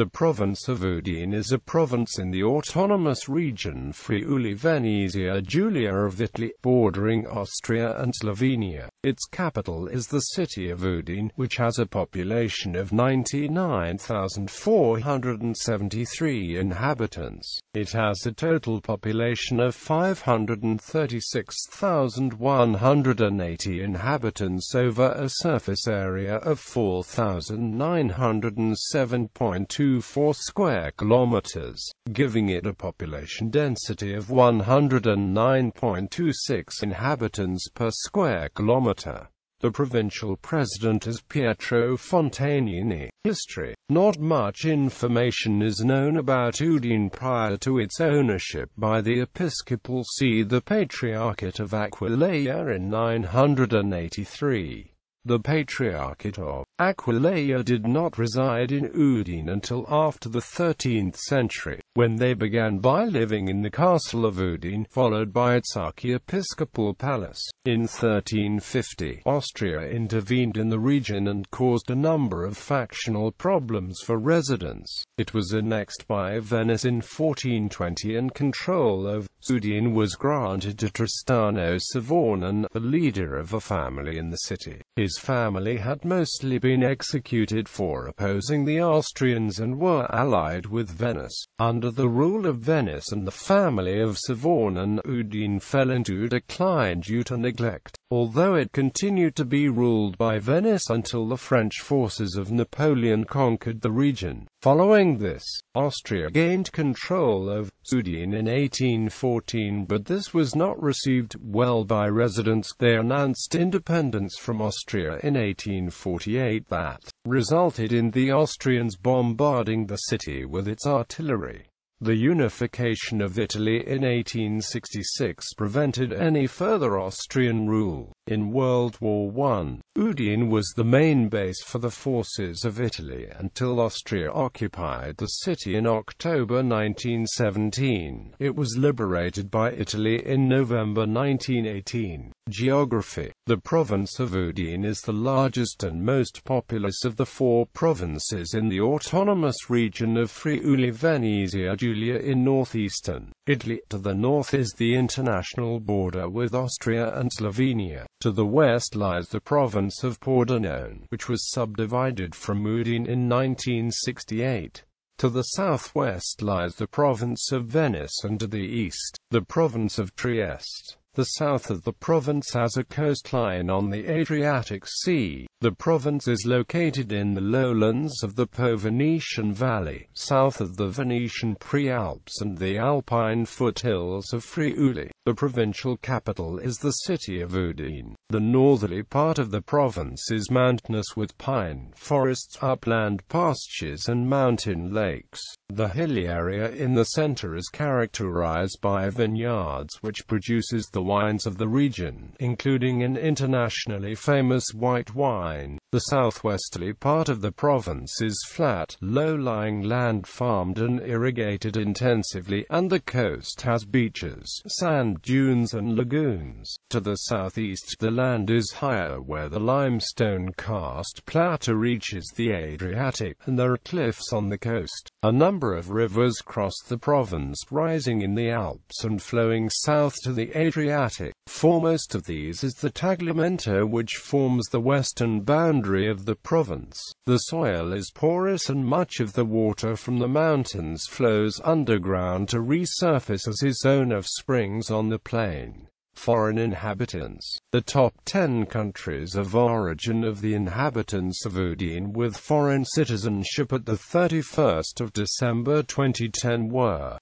The province of Udine is a province in the autonomous region Friuli-Venezia Giulia of Italy, bordering Austria and Slovenia. Its capital is the city of Udine, which has a population of 99,473 inhabitants. It has a total population of 536,180 inhabitants over a surface area of 4,907.24 square kilometers, giving it a population density of 109.26 inhabitants per square kilometer. The provincial president is Pietro Fontanini. History. Not much information is known about Udine prior to its ownership by the episcopal see, the Patriarchate of Aquileia, in 983. The Patriarchate of Aquileia did not reside in Udine until after the 13th century, when they began by living in the castle of Udine, followed by its archiepiscopal palace. In 1350, Austria intervened in the region and caused a number of factional problems for residents. It was annexed by Venice in 1420 and control of Udine was granted to Tristano Savonarola, the leader of a family in the city. His family had mostly been executed for opposing the Austrians and were allied with Venice. Under the rule of Venice and the family of Savonarola, Udine fell into decline due to neglect, although it continued to be ruled by Venice until the French forces of Napoleon conquered the region. Following this, Austria gained control of Udine in 1814, but this was not received well by residents. They announced independence from Austria in 1848. That resulted in the Austrians bombarding the city with its artillery. The unification of Italy in 1866 prevented any further Austrian rule. In World War I, Udine was the main base for the forces of Italy until Austria occupied the city in October 1917. It was liberated by Italy in November 1918. Geography. The province of Udine is the largest and most populous of the four provinces in the autonomous region of Friuli-Venezia Giulia in northeastern Italy. To the north is the international border with Austria and Slovenia. To the west lies the province of Pordenone, which was subdivided from Udine in 1968. To the southwest lies the province of Venice, and to the east, the province of Trieste. The south of the province has a coastline on the Adriatic Sea. The province is located in the lowlands of the Po-Venetian Valley, south of the Venetian Prealps and the Alpine foothills of Friuli. The provincial capital is the city of Udine. The northerly part of the province is mountainous with pine forests, upland pastures and mountain lakes. The hilly area in the center is characterized by vineyards which produces the wines of the region, including an internationally famous white wine. The southwesterly part of the province is flat, low-lying land farmed and irrigated intensively, and the coast has beaches, sand dunes and lagoons. To the southeast, the land is higher where the limestone karst plateau reaches the Adriatic, and there are cliffs on the coast. A number of rivers cross the province, rising in the Alps and flowing south to the Adriatic. Foremost of these is the Tagliamento, which forms the western boundary of the province. The soil is porous and much of the water from the mountains flows underground to resurface as is zone of springs on the plain. Foreign inhabitants. The top 10 countries of origin of the inhabitants of Udine with foreign citizenship at the 31st of December 2010 were